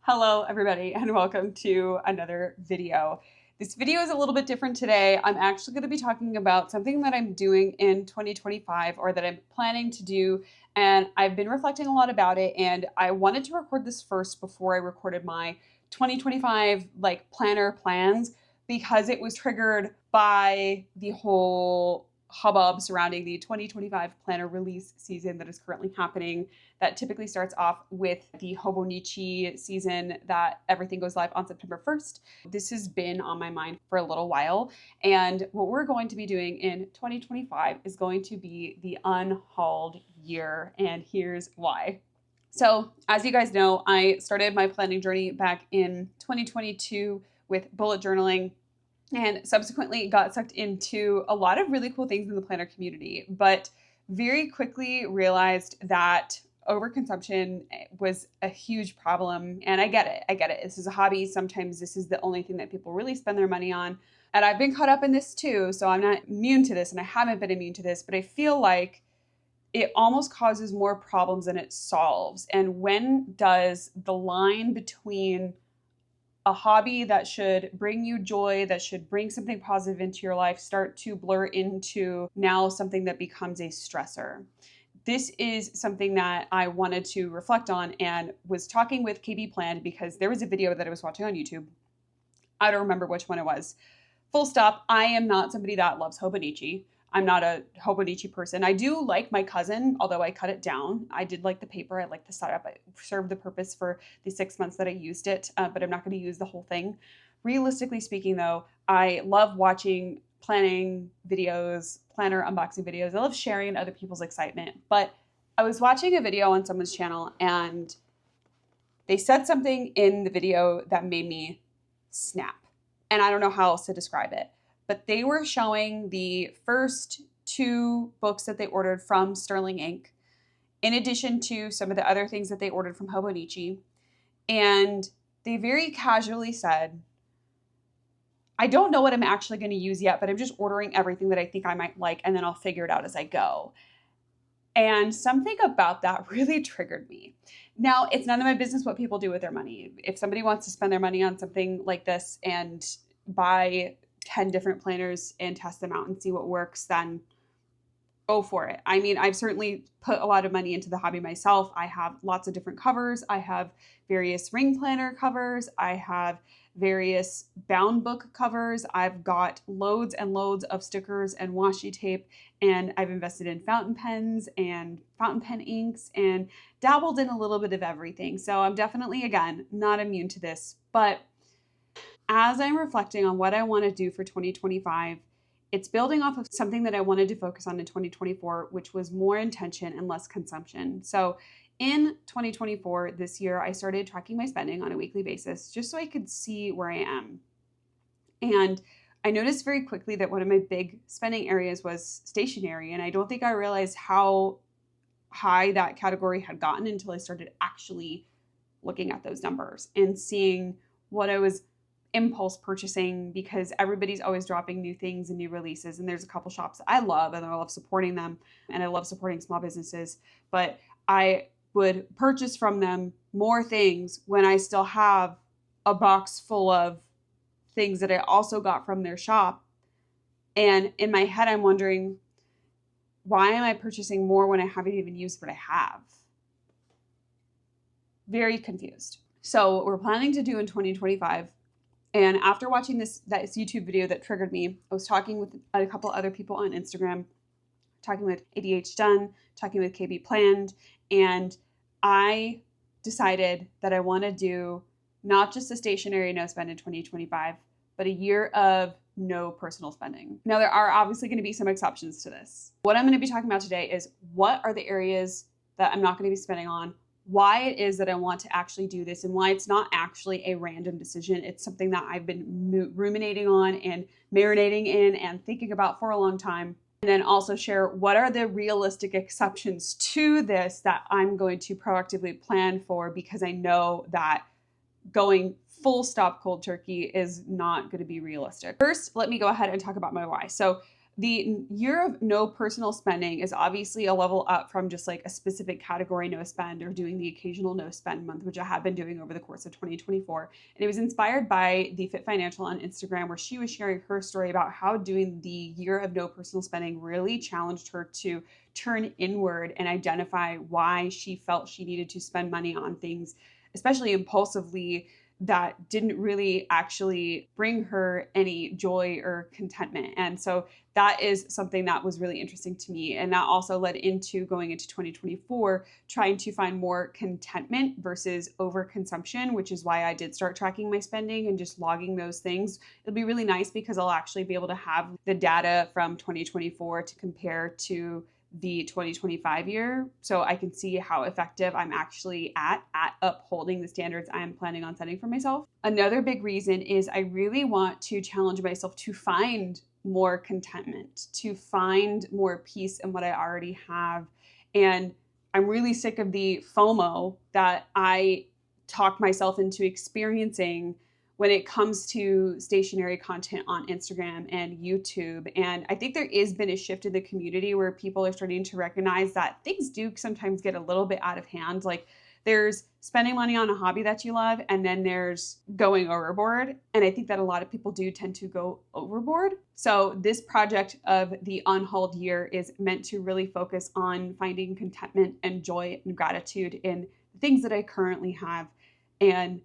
Hello everybody and welcome to another video. This video is a little bit different today. I'm actually going to be talking about something that I'm doing in 2025 or that I'm planning to do, and I've been reflecting a lot about it, and I wanted to record this first before I recorded my 2025 planner plans because it was triggered by the whole hubbub surrounding the 2025 planner release season that is currently happening. That typically starts off with the Hobonichi season that everything goes live on September 1st. This has been on my mind for a little while, and what we're going to be doing in 2025 is going to be the Unhauled year, and here's why. So as you guys know, I started my planning journey back in 2022 with bullet journaling, and subsequently got sucked into a lot of really cool things in the planner community, but very quickly realized that overconsumption was a huge problem. And I get it. This is a hobby. Sometimes this is the only thing that people really spend their money on. And I've been caught up in this too. So I'm not immune to this, and I haven't been immune to this, but I feel like it almost causes more problems than it solves. And when does the line between a hobby that should bring you joy, that should bring something positive into your life, start to blur into now something that becomes a stressor? This is something that I wanted to reflect on, and was talking with KB Planned because there was a video that I was watching on YouTube. I don't remember which one it was. Full stop. I am not somebody that loves Hobonichi. I'm not a Hobonichi person. I do like my cousin, although I cut it down. I did like the paper. I like the setup. It served the purpose for the 6 months that I used it, but I'm not going to use the whole thing. Realistically speaking, though, I love watching planning videos, planner unboxing videos. I love sharing other people's excitement. But I was watching a video on someone's channel, and they said something in the video that made me snap. And I don't know how else to describe it. But they were showing the first 2 books that they ordered from Sterling Inc., in addition to some of the other things that they ordered from Hobonichi. And they very casually said, I don't know what I'm actually going to use yet, but I'm just ordering everything that I think I might like, and then I'll figure it out as I go. And something about that really triggered me. Now, it's none of my business what people do with their money. If somebody wants to spend their money on something like this and buy 10 different planners and test them out and see what works, then go for it. I mean, I've certainly put a lot of money into the hobby myself. I have lots of different covers. I have various ring planner covers. I have various bound book covers. I've got loads and loads of stickers and washi tape, and I've invested in fountain pens and fountain pen inks and dabbled in a little bit of everything. So I'm definitely, again, not immune to this, but as I'm reflecting on what I want to do for 2025, it's building off of something that I wanted to focus on in 2024, which was more intention and less consumption. So in 2024, this year, I started tracking my spending on a weekly basis just so I could see where I am. And I noticed very quickly that one of my big spending areas was stationery. And I don't think I realized how high that category had gotten until I started actually looking at those numbers and seeing what I was impulse purchasing, because everybody's always dropping new things and new releases. And there's a couple shops that I love, and I love supporting them, and I love supporting small businesses, but I would purchase from them more things when I still have a box full of things that I also got from their shop. And in my head, I'm wondering, why am I purchasing more when I haven't even used what I have? Very confused. So what we're planning to do in 2025, and after watching that YouTube video that triggered me, I was talking with a couple other people on Instagram, talking with ADH Done, talking with KB Planned, and I decided that I want to do not just a stationary no spend in 2025, but a year of no personal spending. Now, there are obviously going to be some exceptions to this. What I'm going to be talking about today is what are the areas that I'm not going to be spending on, why it is that I want to actually do this, and why it's not actually a random decision. It's something that I've been ruminating on and marinating in and thinking about for a long time. And then also share what are the realistic exceptions to this that I'm going to proactively plan for, because I know that going full stop cold turkey is not going to be realistic. First, let me go ahead and talk about my why. So The year of no personal spending is obviously a level up from just like a specific category no spend or doing the occasional no spend month, which I have been doing over the course of 2024. And it was inspired by the Fit Financial on Instagram, where she was sharing her story about how doing the year of no personal spending really challenged her to turn inward and identify why she felt she needed to spend money on things, especially impulsively, that didn't really actually bring her any joy or contentment. And so that is something that was really interesting to me. And that also led into going into 2024, trying to find more contentment versus overconsumption, which is why I did start tracking my spending and just logging those things. It'll be really nice because I'll actually be able to have the data from 2024 to compare to the 2025 year, so I can see how effective I'm actually at upholding the standards I am planning on setting for myself. Another big reason is I really want to challenge myself to find more contentment, to find more peace in what I already have. And I'm really sick of the FOMO that I talk myself into experiencing when it comes to stationery content on Instagram and YouTube. And I think there has been a shift in the community where people are starting to recognize that things do sometimes get a little bit out of hand. Like, there's spending money on a hobby that you love, and then there's going overboard. And I think that a lot of people do tend to go overboard. So this project of the Unhauled year is meant to really focus on finding contentment and joy and gratitude in the things that I currently have. And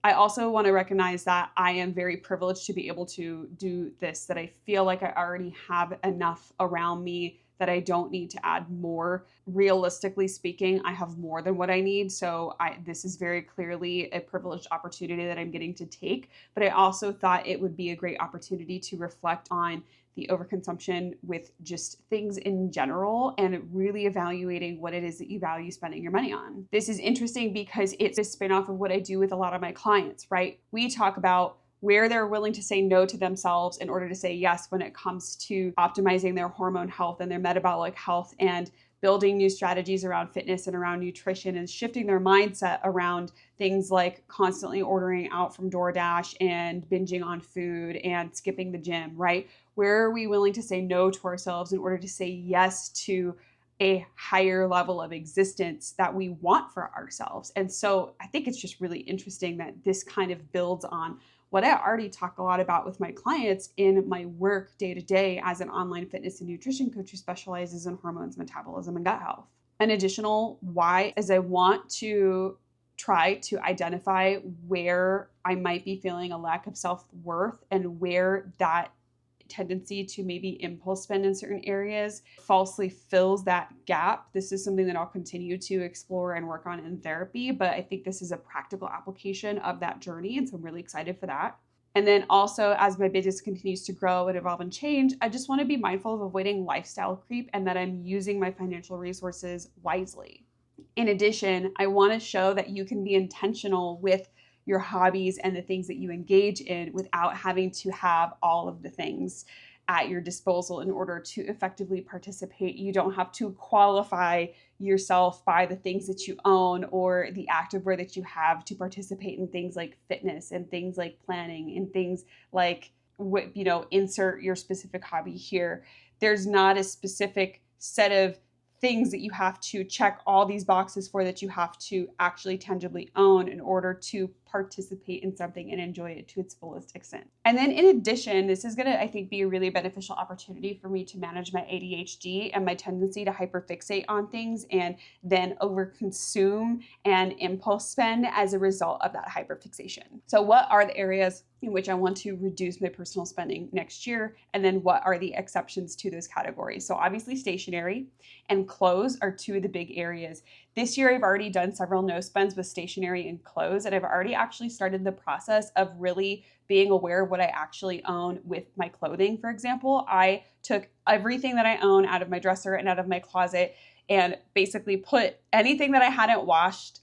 I also want to recognize that I am very privileged to be able to do this, that I feel like I already have enough around me, that I don't need to add more. Realistically speaking, I have more than what I need. So this is very clearly a privileged opportunity that I'm getting to take. But I also thought it would be a great opportunity to reflect on the overconsumption with just things in general and really evaluating what it is that you value spending your money on. This is interesting because it's a spin-off of what I do with a lot of my clients, right? We talk about where they're willing to say no to themselves in order to say yes when it comes to optimizing their hormone health and their metabolic health, and building new strategies around fitness and around nutrition, and shifting their mindset around things like constantly ordering out from DoorDash and binging on food and skipping the gym, right? Where are we willing to say no to ourselves in order to say yes to a higher level of existence that we want for ourselves? And so I think it's just really interesting that this kind of builds on what I already talk a lot about with my clients in my work day to day as an online fitness and nutrition coach who specializes in hormones, metabolism, and gut health. An additional why is I want to try to identify where I might be feeling a lack of self-worth and where that tendency to maybe impulse spend in certain areas falsely fills that gap. This is something that I'll continue to explore and work on in therapy, but I think this is a practical application of that journey, and so I'm really excited for that. And then also, as my business continues to grow and evolve and change, I just want to be mindful of avoiding lifestyle creep and that I'm using my financial resources wisely. In addition, I want to show that you can be intentional with your hobbies and the things that you engage in without having to have all of the things at your disposal in order to effectively participate. You don't have to qualify yourself by the things that you own or the activewear that you have to participate in things like fitness and things like planning and things like what, insert your specific hobby here. There's not a specific set of things that you have to check all these boxes for, that you have to actually tangibly own in order to participate in something and enjoy it to its fullest extent. And then in addition, this is going to, I think, be a really beneficial opportunity for me to manage my ADHD and my tendency to hyperfixate on things and then overconsume and impulse spend as a result of that hyperfixation. So what are the areas in which I want to reduce my personal spending next year? And then what are the exceptions to those categories? So obviously stationery and clothes are two of the big areas. This year, I've already done several no spends with stationery and clothes, and I've already actually started the process of really being aware of what I actually own with my clothing. For example, I took everything that I own out of my dresser and out of my closet and basically put anything that I hadn't washed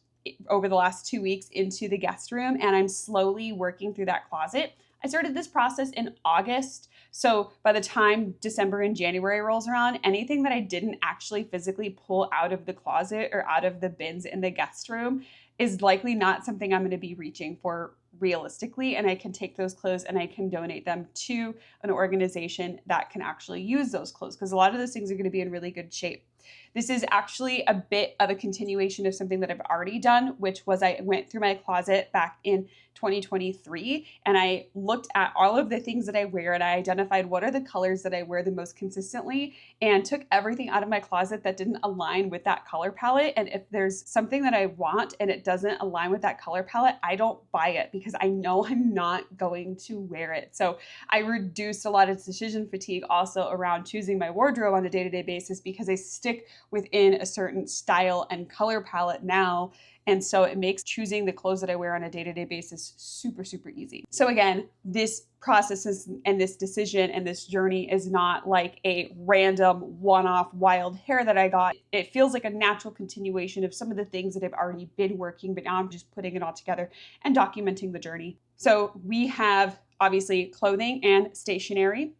over the last 2 weeks into the guest room, and I'm slowly working through that closet. I started this process in August, So by the time December and January rolls around, anything that I didn't actually physically pull out of the closet or out of the bins in the guest room is likely not something I'm going to be reaching for realistically. And I can take those clothes and I can donate them to an organization that can actually use those clothes, because a lot of those things are going to be in really good shape. This is actually a bit of a continuation of something that I've already done, which was I went through my closet back in 2023 and I looked at all of the things that I wear and I identified what are the colors that I wear the most consistently and took everything out of my closet that didn't align with that color palette. And if there's something that I want and it doesn't align with that color palette, I don't buy it because I know I'm not going to wear it. So I reduced a lot of decision fatigue also around choosing my wardrobe on a day-to-day basis because I stick within a certain style and color palette now. And so it makes choosing the clothes that I wear on a day-to-day basis super, super easy. So again, this process and this decision and this journey is not like a random one-off wild hair that I got. It feels like a natural continuation of some of the things that have already been working, but now I'm just putting it all together and documenting the journey. So we have obviously clothing and stationery.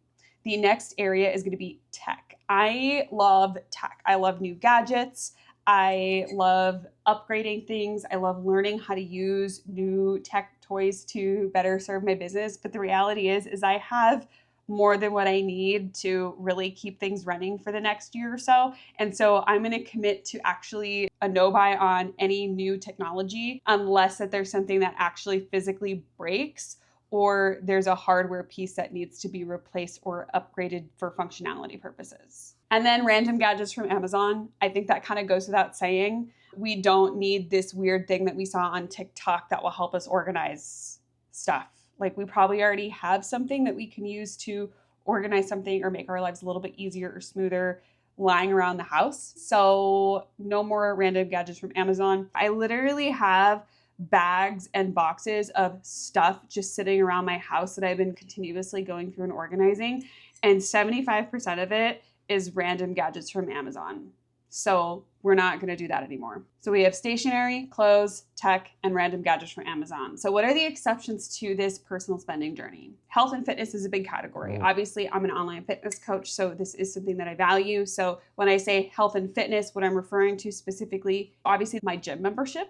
The next area is going to be tech. I love tech. I love new gadgets. I love upgrading things. I love learning how to use new tech toys to better serve my business. But the reality is I have more than what I need to really keep things running for the next year or so. And so I'm going to commit to actually a no buy on any new technology unless that there's something that actually physically breaks or there's a hardware piece that needs to be replaced or upgraded for functionality purposes. And then random gadgets from Amazon. I think that kind of goes without saying. We don't need this weird thing that we saw on TikTok that will help us organize stuff. Like we probably already have something that we can use to organize something or make our lives a little bit easier or smoother lying around the house. So no more random gadgets from Amazon. I literally have bags and boxes of stuff just sitting around my house that I've been continuously going through and organizing. And 75% of it is random gadgets from Amazon. So we're not going to do that anymore. So we have stationery, clothes, tech, and random gadgets from Amazon. So what are the exceptions to this personal spending journey? Health and fitness is a big category. Obviously, I'm an online fitness coach, so this is something that I value. So when I say health and fitness, what I'm referring to specifically, obviously my gym membership,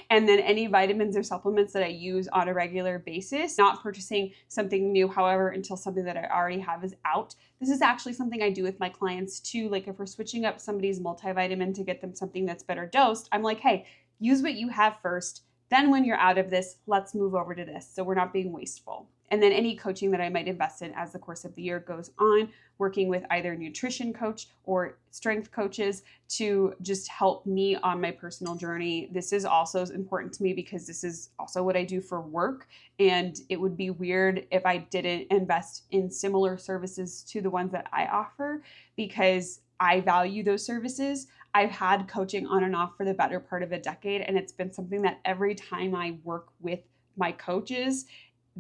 and then any vitamins or supplements that I use on a regular basis, not purchasing something new, however, until something that I already have is out. This is actually something I do with my clients too. Like if we're switching up somebody's multivitamin to get them something that's better dosed, I'm like, hey, use what you have first. Then when you're out of this, let's move over to this. So we're not being wasteful. And then any coaching that I might invest in as the course of the year goes on, working with either nutrition coach or strength coaches to just help me on my personal journey. This is also important to me because this is also what I do for work. And it would be weird if I didn't invest in similar services to the ones that I offer because I value those services. I've had coaching on and off for the better part of a decade, and it's been something that every time I work with my coaches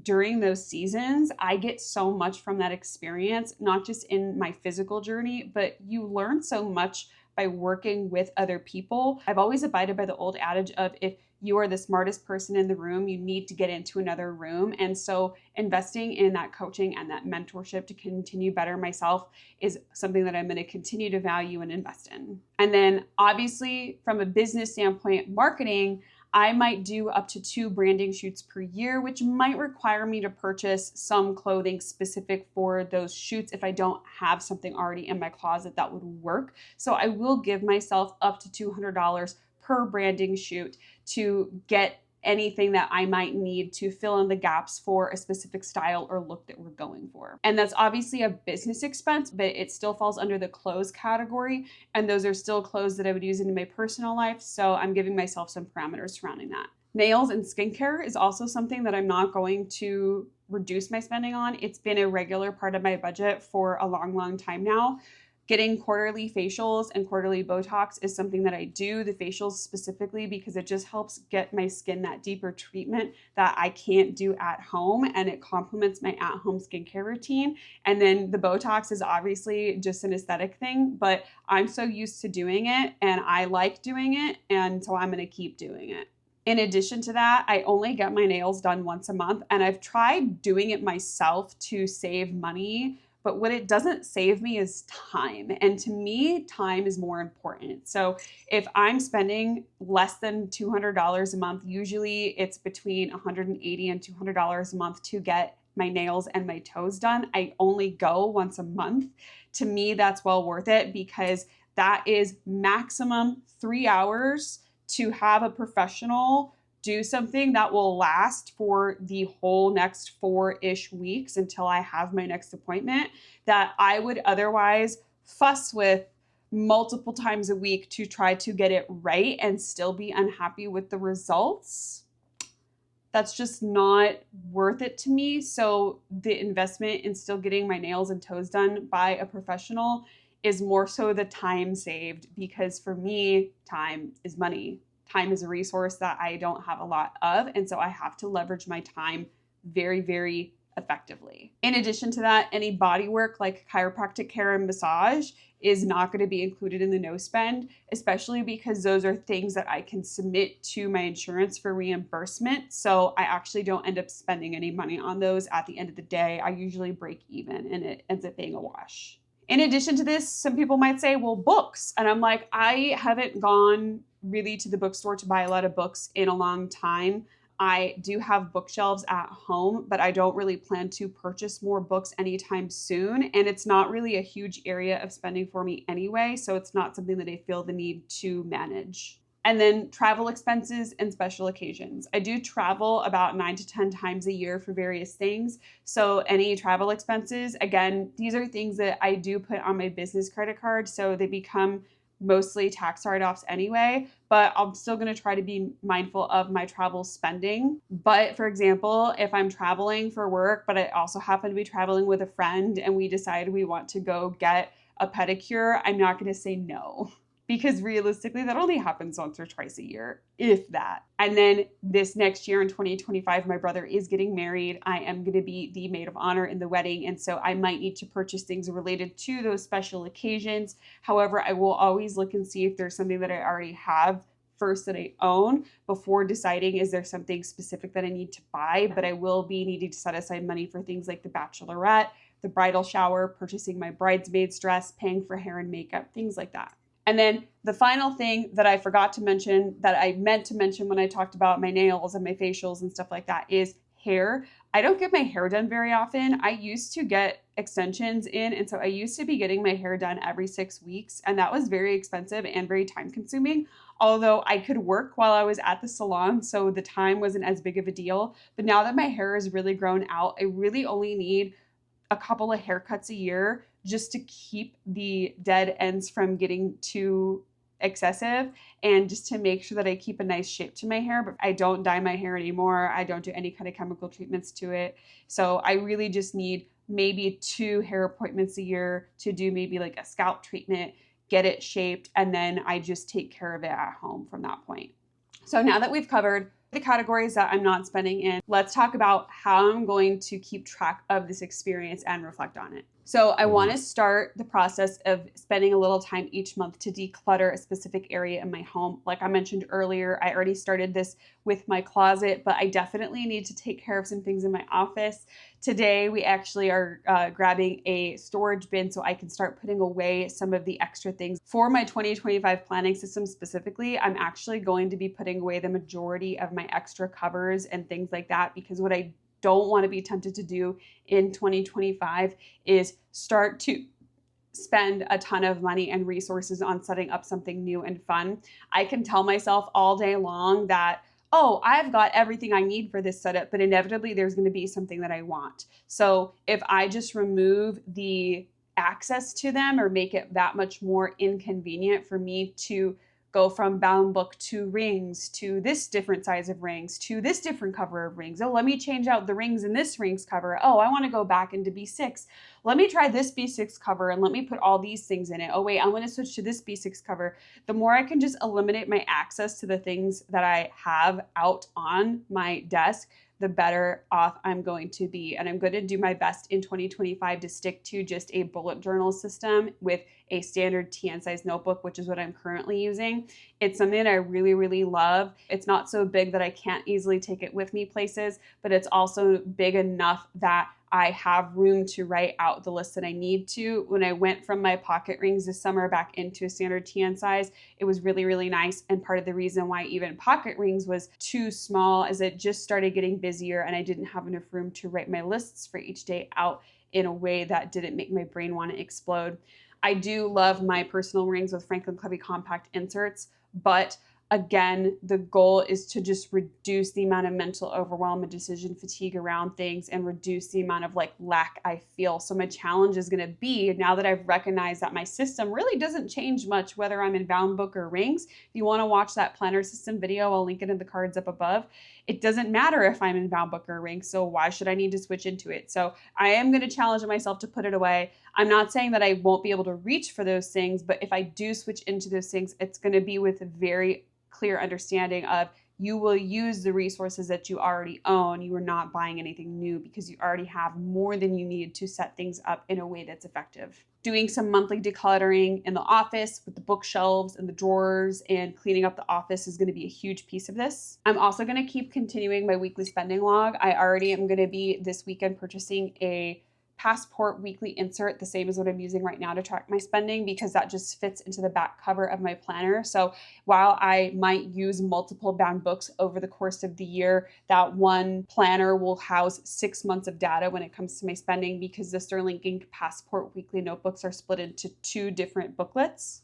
during those seasons, I get so much from that experience, not just in my physical journey, but you learn so much by working with other people. I've always abided by the old adage of if you are the smartest person in the room, you need to get into another room. And so investing in that coaching and that mentorship to continue better myself is something that I'm going to continue to value and invest in. And then obviously from a business standpoint, marketing, I might do up to 2 branding shoots per year, which might require me to purchase some clothing specific for those shoots if I don't have something already in my closet that would work. So I will give myself up to $200 per branding shoot to get anything that I might need to fill in the gaps for a specific style or look that we're going for. And that's obviously a business expense, but it still falls under the clothes category. And those are still clothes that I would use in my personal life. So I'm giving myself some parameters surrounding that. Nails and skincare is also something that I'm not going to reduce my spending on. It's been a regular part of my budget for a long, long time now. Getting quarterly facials and quarterly Botox is something that I do, the facials specifically, because it just helps get my skin that deeper treatment that I can't do at home, and it complements my at-home skincare routine. And then the Botox is obviously just an aesthetic thing, but I'm so used to doing it and I like doing it, and so I'm going to keep doing it. In addition to that, I only get my nails done once a month, and I've tried doing it myself to save money, but what it doesn't save me is time. And to me, time is more important. So if I'm spending less than $200 a month, usually it's between $180 and $200 a month to get my nails and my toes done. I only go once a month. To me, that's well worth it because that is maximum 3 hours to have a professional do something that will last for the whole next 4-ish weeks until I have my next appointment, that I would otherwise fuss with multiple times a week to try to get it right and still be unhappy with the results. That's just not worth it to me. So the investment in still getting my nails and toes done by a professional is more so the time saved, because for me, time is money. Time is a resource that I don't have a lot of, and so I have to leverage my time very, very effectively. In addition to that, any body work like chiropractic care and massage is not going to be included in the no spend, especially because those are things that I can submit to my insurance for reimbursement. So I actually don't end up spending any money on those at the end of the day. I usually break even and it ends up being a wash. In addition to this, some people might say, well, books. And I'm like, I haven't gone really to the bookstore to buy a lot of books in a long time. I do have bookshelves at home, but I don't really plan to purchase more books anytime soon. And it's not really a huge area of spending for me anyway, so it's not something that I feel the need to manage. And then travel expenses and special occasions. I do travel about 9 to 10 times a year for various things. So any travel expenses, again, these are things that I do put on my business credit card, so they become mostly tax write-offs anyway, but I'm still going to try to be mindful of my travel spending. But for example, if I'm traveling for work, but I also happen to be traveling with a friend and we decide we want to go get a pedicure, I'm not going to say no. Because realistically, that only happens once or twice a year, if that. And then this next year in 2025, my brother is getting married. I am going to be the maid of honor in the wedding. And so I might need to purchase things related to those special occasions. However, I will always look and see if there's something that I already have first that I own before deciding is there something specific that I need to buy. But I will be needing to set aside money for things like the bachelorette, the bridal shower, purchasing my bridesmaid's dress, paying for hair and makeup, things like that. And then the final thing that I forgot to mention that I meant to mention when I talked about my nails and my facials and stuff like that is hair. I don't get my hair done very often. I used to get extensions in, and so I used to be getting my hair done every 6 weeks, and that was very expensive and very time consuming. Although I could work while I was at the salon, so the time wasn't as big of a deal. But now that my hair has really grown out, I really only need a couple of haircuts a year just to keep the dead ends from getting too excessive and just to make sure that I keep a nice shape to my hair. But I don't dye my hair anymore. I don't do any kind of chemical treatments to it. So I really just need maybe 2 hair appointments a year to do maybe like a scalp treatment, get it shaped, and then I just take care of it at home from that point. So now that we've covered the categories that I'm not spending in, let's talk about how I'm going to keep track of this experience and reflect on it. So I want to start the process of spending a little time each month to declutter a specific area in my home. Like I mentioned earlier, I already started this with my closet, but I definitely need to take care of some things in my office. Today, we actually are grabbing a storage bin so I can start putting away some of the extra things. For my 2025 planning system specifically, I'm actually going to be putting away the majority of my extra covers and things like that, because what I don't want to be tempted to do in 2025 is start to spend a ton of money and resources on setting up something new and fun. I can tell myself all day long that, oh, I've got everything I need for this setup, but inevitably there's going to be something that I want. So if I just remove the access to them or make it that much more inconvenient for me to go from bound book to rings, to this different size of rings, to this different cover of rings. Oh, let me change out the rings in this rings cover. Oh, I want to go back into B6. Let me try this B6 cover and let me put all these things in it. Oh, wait, I'm going to switch to this B6 cover. The more I can just eliminate my access to the things that I have out on my desk, the better off I'm going to be. And I'm going to do my best in 2025 to stick to just a bullet journal system with a standard TN size notebook, which is what I'm currently using. It's something that I really, really love. It's not so big that I can't easily take it with me places, but it's also big enough that I have room to write out the list that I need to. When I went from my pocket rings this summer back into a standard TN size, it was really, really nice. And part of the reason why even pocket rings was too small is it just started getting busier and I didn't have enough room to write my lists for each day out in a way that didn't make my brain want to explode. I do love my personal rings with Franklin Covey compact inserts, but again, the goal is to just reduce the amount of mental overwhelm and decision fatigue around things and reduce the amount of lack I feel. So my challenge is going to be, now that I've recognized that my system really doesn't change much whether I'm in bound book or rings. If you want to watch that planner system video, I'll link it in the cards up above. It doesn't matter if I'm in bound book or rings, so why should I need to switch into it? So I am going to challenge myself to put it away. I'm not saying that I won't be able to reach for those things, but if I do switch into those things, it's going to be with a very clear understanding of you will use the resources that you already own. You are not buying anything new because you already have more than you need to set things up in a way that's effective. Doing some monthly decluttering in the office with the bookshelves and the drawers and cleaning up the office is going to be a huge piece of this. I'm also going to keep continuing my weekly spending log. I already am going to be this weekend purchasing a Passport weekly insert, the same as what I'm using right now to track my spending, because that just fits into the back cover of my planner. So while I might use multiple bound books over the course of the year, that one planner will house 6 months of data when it comes to my spending, because the Sterling Ink Passport weekly notebooks are split into 2 different booklets.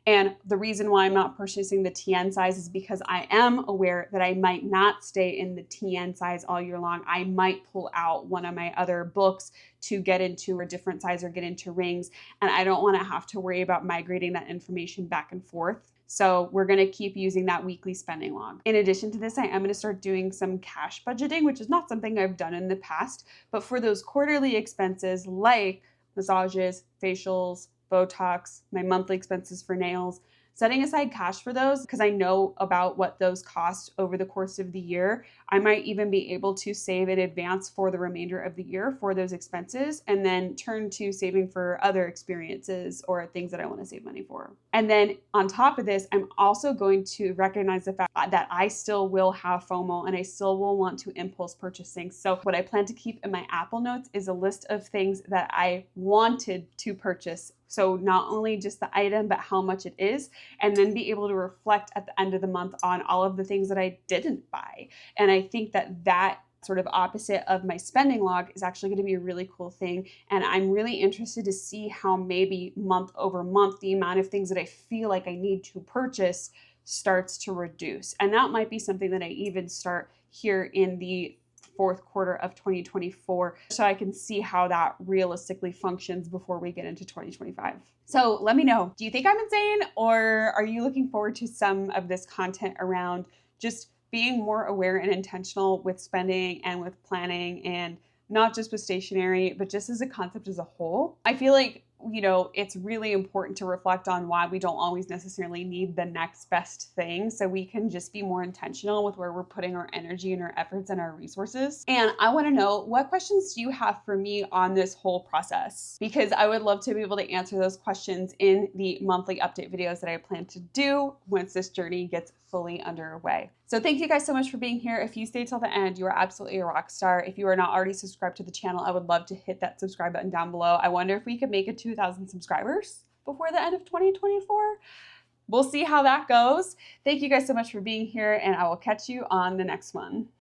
And the reason why I'm not purchasing the TN size is because I am aware that I might not stay in the TN size all year long. I might pull out one of my other books to get into a different size or get into rings. And I don't want to have to worry about migrating that information back and forth. So we're going to keep using that weekly spending log. In addition to this, I am going to start doing some cash budgeting, which is not something I've done in the past. But for those quarterly expenses like massages, facials, Botox, my monthly expenses for nails, setting aside cash for those, because I know about what those cost over the course of the year. I might even be able to save in advance for the remainder of the year for those expenses and then turn to saving for other experiences or things that I want to save money for. And then on top of this, I'm also going to recognize the fact that I still will have FOMO and I still will want to impulse purchase things. So what I plan to keep in my Apple Notes is a list of things that I wanted to purchase. So not only just the item, but how much it is, and then be able to reflect at the end of the month on all of the things that I didn't buy. And I think that that sort of opposite of my spending log is actually going to be a really cool thing. And I'm really interested to see how maybe month over month, the amount of things that I feel like I need to purchase starts to reduce. And that might be something that I even start here in the fourth quarter of 2024, so I can see how that realistically functions before we get into 2025. So let me know, do you think I'm insane, or are you looking forward to some of this content around just being more aware and intentional with spending and with planning, and not just with stationery, but just as a concept as a whole? I feel like, it's really important to reflect on why we don't always necessarily need the next best thing, so we can just be more intentional with where we're putting our energy and our efforts and our resources. And I want to know, what questions do you have for me on this whole process? Because I would love to be able to answer those questions in the monthly update videos that I plan to do once this journey gets fully underway. So thank you guys so much for being here. If you stay till the end, you are absolutely a rock star. If you are not already subscribed to the channel, I would love to hit that subscribe button down below. I wonder if we could make it 2,000 subscribers before the end of 2024. We'll see how that goes. Thank you guys so much for being here, and I will catch you on the next one.